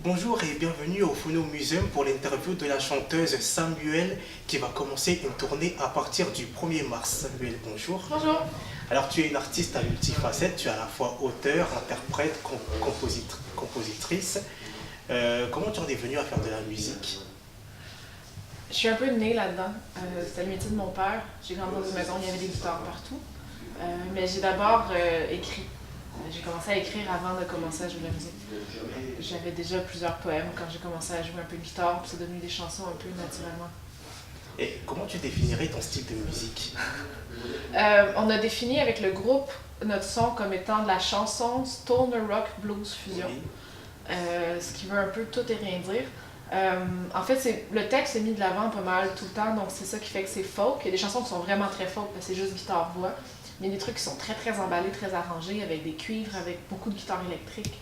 Bonjour et bienvenue au Phono Museum pour l'interview de la chanteuse Samuel qui va commencer une tournée à partir du 1er mars. Samuel, bonjour. Bonjour. Alors tu es une artiste à multifacette, tu es à la fois auteur, interprète, compositrice. Comment tu en es venue à faire de la musique? Je suis un peu née là-dedans. C'était le métier de mon père. J'ai grandi dans une maison où il y avait des guitares partout. Mais j'ai d'abord écrit. J'ai commencé à écrire avant de commencer à jouer de la musique. J'avais déjà plusieurs poèmes quand j'ai commencé à jouer un peu de guitare, puis c'est devenu des chansons un peu naturellement. Et comment tu définirais ton style de musique? On a défini avec le groupe notre son comme étant de la chanson stoner rock blues fusion. Oui. Ce qui veut un peu tout et rien dire. En fait, le texte est mis de l'avant pas mal tout le temps, donc c'est ça qui fait que c'est folk. Il y a des chansons qui sont vraiment très folk, parce que c'est juste guitare-voix. Mais il y a des trucs qui sont très très emballés, très arrangés, avec des cuivres, avec beaucoup de guitares électriques.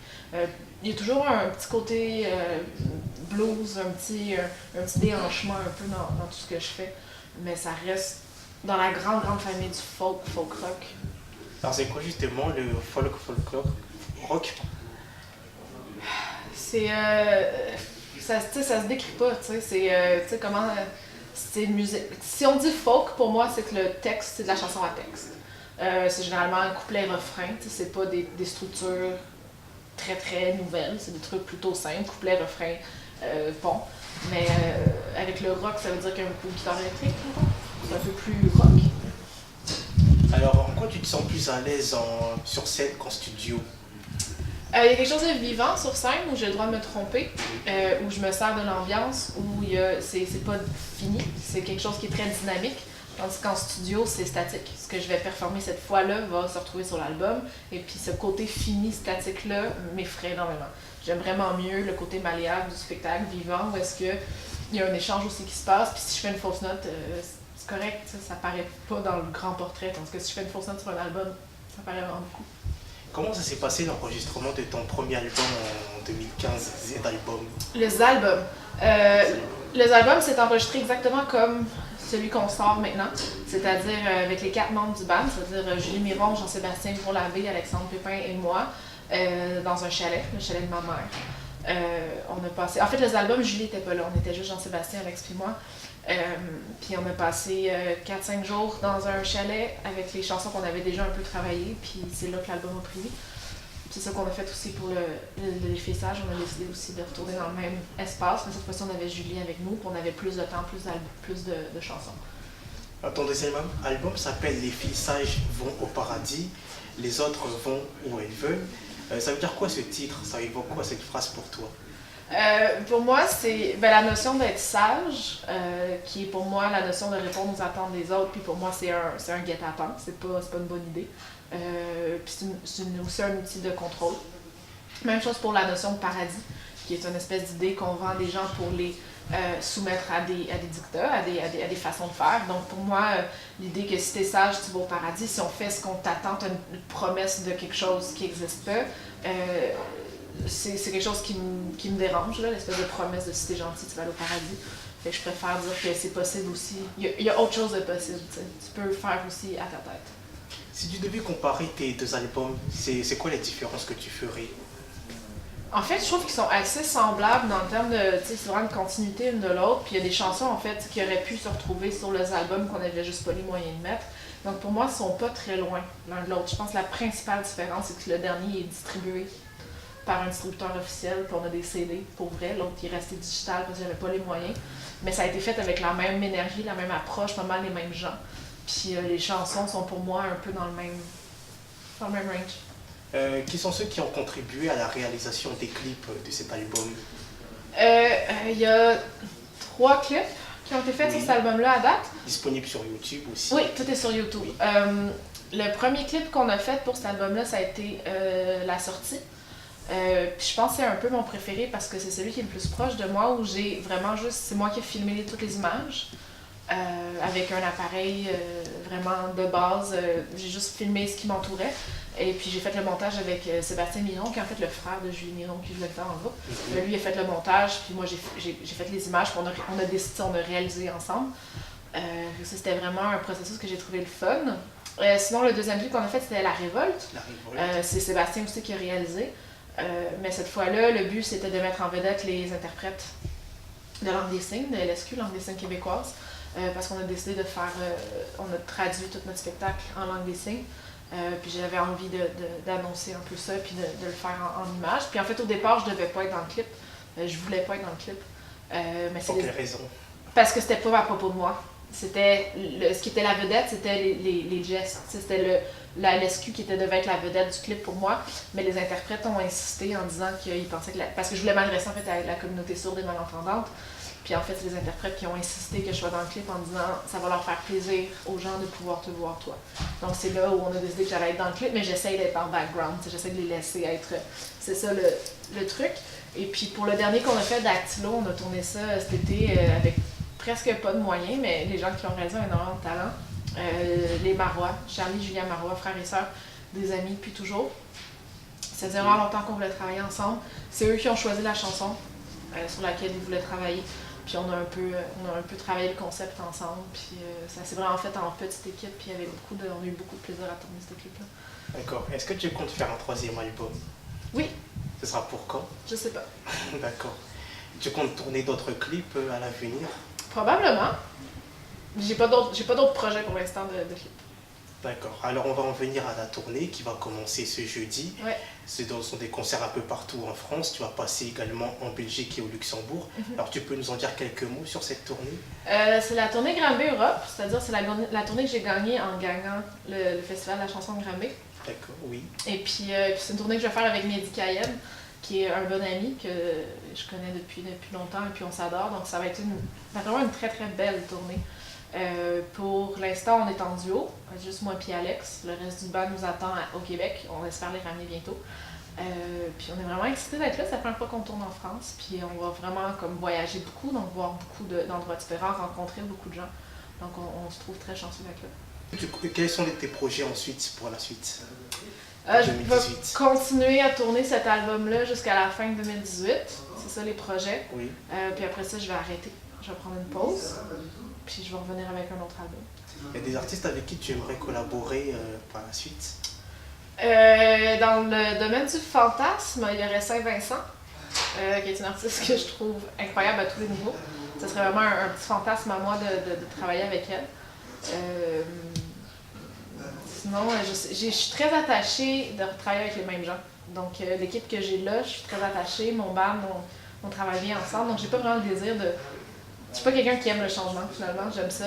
Il y a toujours un petit côté blues, un petit déhanchement un peu dans tout ce que je fais. Mais ça reste dans la grande famille du folk rock. Alors c'est quoi justement le folk rock? C'est ça se décrit pas, tu sais, c'est comment c'est une musique. Si on dit folk, pour moi, c'est que le texte, c'est de la chanson à texte. C'est généralement un couplet-refrain, tu sais, c'est pas des structures très très nouvelles, c'est des trucs plutôt simples, couplet-refrain, pont. Mais avec le rock, ça veut dire qu'il y a un peu de guitare électrique, c'est un peu plus rock. Alors en quoi tu te sens plus à l'aise sur scène qu'en studio? Il y a quelque chose de vivant sur scène où j'ai le droit de me tromper, où je me sers de l'ambiance, où c'est pas fini, c'est quelque chose qui est très dynamique. Tandis qu'en studio, c'est statique. Ce que je vais performer cette fois-là va se retrouver sur l'album. Et puis ce côté fini, statique-là, m'effraie énormément. J'aime vraiment mieux le côté malléable du spectacle vivant, où est-ce qu'il y a un échange aussi qui se passe. Puis si je fais une fausse note, c'est correct, ça paraît pas dans le grand portrait. Tandis que si je fais une fausse note sur un album, ça paraît vraiment beaucoup. Comment ça s'est passé l'enregistrement de ton premier album en 2015, Z-Album? Les albums, c'est enregistré exactement comme celui qu'on sort maintenant, c'est-à-dire avec les 4 membres du band, c'est-à-dire Julie Miron, Jean-Sébastien Bourlavé, Alexandre Pépin et moi, dans un chalet, le chalet de ma mère. On a passé... En fait, les albums, Julie n'était pas là, on était juste Jean-Sébastien, Alex puis moi. Puis on a passé 4-5 jours dans un chalet avec les chansons qu'on avait déjà un peu travaillées, puis c'est là que l'album a pris. C'est ça qu'on a fait aussi pour le défissage. On a décidé aussi de retourner dans le même espace, mais cette fois-ci on avait Julie avec nous, puis on avait plus de temps, plus de chansons. Alors, ton deuxième album s'appelle Les filles sages vont au paradis, les autres vont où elles veulent. Ça veut dire quoi ce titre? Ça évoque quoi cette phrase pour toi? Pour moi, c'est la notion d'être sage, qui est pour moi la notion de répondre aux attentes des autres, puis pour moi c'est un guet-apens, c'est pas une bonne idée. Puis c'est aussi un outil de contrôle. Même chose pour la notion de paradis, qui est une espèce d'idée qu'on vend des gens pour les soumettre à des dictats, à des façons de faire. Donc pour moi, l'idée que si t'es sage, tu vas au paradis, si on fait ce qu'on t'attend, t'as une promesse de quelque chose qui n'existe pas, c'est quelque chose qui me dérange, l'espèce de promesse de si t'es gentil, tu vas aller au paradis. Fait que je préfère dire que c'est possible aussi. Il y a autre chose de possible, tu peux le faire aussi à ta tête. Si tu devais comparer tes deux albums, c'est quoi les différences que tu ferais? En fait, je trouve qu'ils sont assez semblables dans le terme de, c'est vraiment une continuité l'une de l'autre. Puis il y a des chansons, en fait, qui auraient pu se retrouver sur les albums qu'on n'avait juste pas les moyens de mettre. Donc pour moi, ils sont pas très loin l'un de l'autre. Je pense que la principale différence, c'est que le dernier est distribué par un distributeur officiel, puis on a des CD pour vrai. L'autre, il est resté digital parce que j'avais pas les moyens. Mais ça a été fait avec la même énergie, la même approche, pas mal les mêmes gens. Puis les chansons sont pour moi un peu dans le même range. Qui sont ceux qui ont contribué à la réalisation des clips de cet album? Il y a 3 clips qui ont été faits sur cet album-là à date. Disponible sur YouTube aussi? Oui, tout est sur YouTube. Oui. Le premier clip qu'on a fait pour cet album-là, ça a été la sortie. Puis je pense que c'est un peu mon préféré parce que c'est celui qui est le plus proche de moi, où j'ai vraiment juste... C'est moi qui ai filmé toutes les images. Avec un appareil vraiment de base. J'ai juste filmé ce qui m'entourait. Et puis j'ai fait le montage avec Sébastien Miron, qui est en fait le frère de Julie Miron, qui joue le temps en bas. Lui a fait le montage, puis moi j'ai fait les images, puis on a décidé, on a réalisé ensemble. C'était vraiment un processus que j'ai trouvé le fun. Sinon, le deuxième clip qu'on a fait, c'était La Révolte. La Révolte. C'est Sébastien aussi qui a réalisé. Mais cette fois-là, le but c'était de mettre en vedette les interprètes de langue des signes, de LSQ, langue des signes québécoise, parce qu'on a décidé de faire, on a traduit tout notre spectacle en langue des signes. Puis j'avais envie d'annoncer un peu ça, puis de le faire en images. Puis en fait, au départ, je devais pas être dans le clip. Je voulais pas être dans le clip. Mais Pour quelle raison? Parce que c'était pas à propos de moi. C'était ce qui était la vedette, c'était les gestes. C'était la LSQ qui devait être la vedette du clip pour moi. Mais les interprètes ont insisté en disant qu'ils pensaient que... Parce que je voulais m'adresser en fait à la communauté sourde et malentendante. Puis en fait, c'est les interprètes qui ont insisté que je sois dans le clip en disant ça va leur faire plaisir aux gens de pouvoir te voir toi. Donc c'est là où on a décidé que j'allais être dans le clip, mais j'essaye d'être en background, j'essaie de les laisser être. C'est ça le truc. Et puis pour le dernier qu'on a fait d'Actilo, on a tourné ça cet été avec presque pas de moyens, mais les gens qui l'ont réalisé ont énormément de talent. Les Marois, Charlie, Julien Marois, frères et sœurs, des amis depuis toujours. Ça faisait vraiment longtemps qu'on voulait travailler ensemble. C'est eux qui ont choisi la chanson sur laquelle ils voulaient travailler. Puis on a un peu travaillé le concept ensemble, puis ça s'est vraiment fait en petite équipe, puis on a eu beaucoup de plaisir à tourner cette équipe-là. D'accord. Est-ce que tu comptes faire un 3e album? Oui. Ce sera pour quand? Je sais pas. D'accord. Tu comptes tourner d'autres clips à l'avenir? Probablement. J'ai pas d'autres projets pour l'instant de clips. D'accord. Alors on va en venir à la tournée qui va commencer ce jeudi. Ouais. Ce sont des concerts un peu partout en France. Tu vas passer également en Belgique et au Luxembourg. Alors tu peux nous en dire quelques mots sur cette tournée? C'est la tournée Granby Europe, c'est-à-dire c'est la tournée que j'ai gagnée en gagnant le festival de la chanson de Granby. D'accord, oui. Et puis c'est une tournée que je vais faire avec Mehdi Kayem, qui est un bon ami que je connais depuis longtemps et puis on s'adore. Donc ça va être vraiment une très très belle tournée. Pour l'instant, on est en duo, juste moi et Alex. Le reste du band nous attend au Québec. On espère les ramener bientôt. Puis on est vraiment excités d'être là. C'est la première fois qu'on tourne en France. Puis on va vraiment comme voyager beaucoup, donc voir beaucoup d'endroits différents, rencontrer beaucoup de gens. Donc on se trouve très chanceux d'être là. Quels sont tes projets ensuite pour la suite? Je vais continuer à tourner cet album-là jusqu'à la fin de 2018. C'est ça les projets. Oui. Puis après ça, je vais arrêter. Je vais prendre une pause. Puis je vais revenir avec un autre album. Il y a des artistes avec qui tu aimerais collaborer par la suite? Dans le domaine du fantasme, il y aurait Saint-Vincent, qui est une artiste que je trouve incroyable à tous les niveaux. Ce serait vraiment un petit fantasme à moi de travailler avec elle. Sinon, je suis très attachée de travailler avec les mêmes gens. Donc l'équipe que j'ai là, je suis très attachée. Mon band, on travaille bien ensemble. Donc j'ai pas vraiment le désir de... Je suis pas quelqu'un qui aime le changement, finalement. J'aime ça,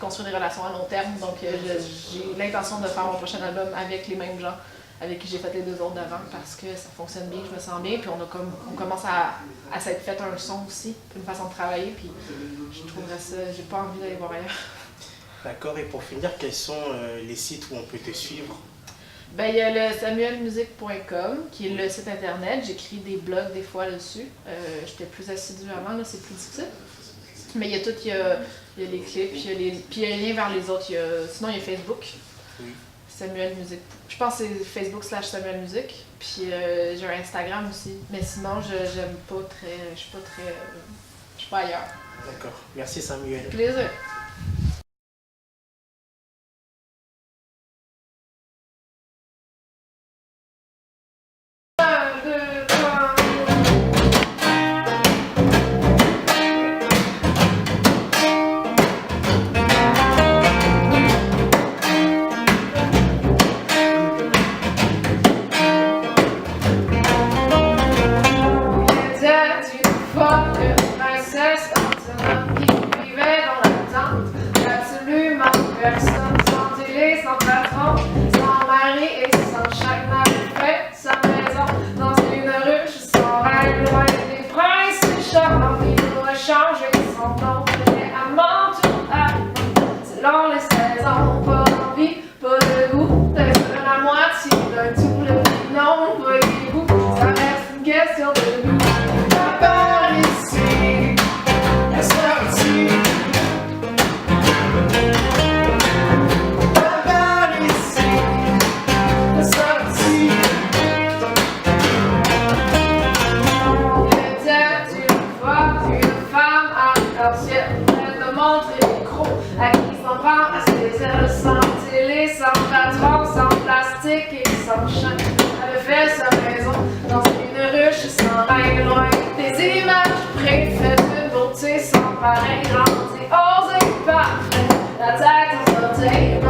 construire des relations à long terme. Donc, j'ai l'intention de faire mon prochain album avec les mêmes gens avec qui j'ai fait les 2 autres d'avant parce que ça fonctionne bien, je me sens bien. Puis, on commence à s'être fait un son aussi, une façon de travailler. Puis, je trouverais ça, j'ai pas envie d'aller voir ailleurs. D'accord. Et pour finir, quels sont les sites où on peut te suivre? Ben, il y a le samuelmusic.com qui est le site internet. J'écris des blogs des fois dessus. J'étais plus assidue avant, là, c'est plus difficile. Mais il y a tout, il y a les clips, puis il y a les liens vers les autres. Sinon, il y a Facebook. Oui. Samuel Music. Je pense que c'est Facebook/Samuel Music. Puis j'ai un Instagram aussi. Mais sinon, j'aime pas très. Je suis pas ailleurs. D'accord. Merci Samuel. Plaisir. Personne sans télé, sans patron, sans mari et sans chaque malfait, sa maison dans une ruche, sans rêve, loin des princes, des charmants, vivre changer son nom, mais à m'entoure, selon les saisons, pas d'envie, pas de goût, d'être la moitié d'un tout le plus long, voyez-vous, ça reste une question de goût. À part ici, la sortie. À ses ailes sans télé, sans patron, sans plastique et sans chien. Elle avait fait sa maison dans une s'enrêle loin des images préfaites, une beauté sans pareil, grande et osée, parfait, la tête en orteil.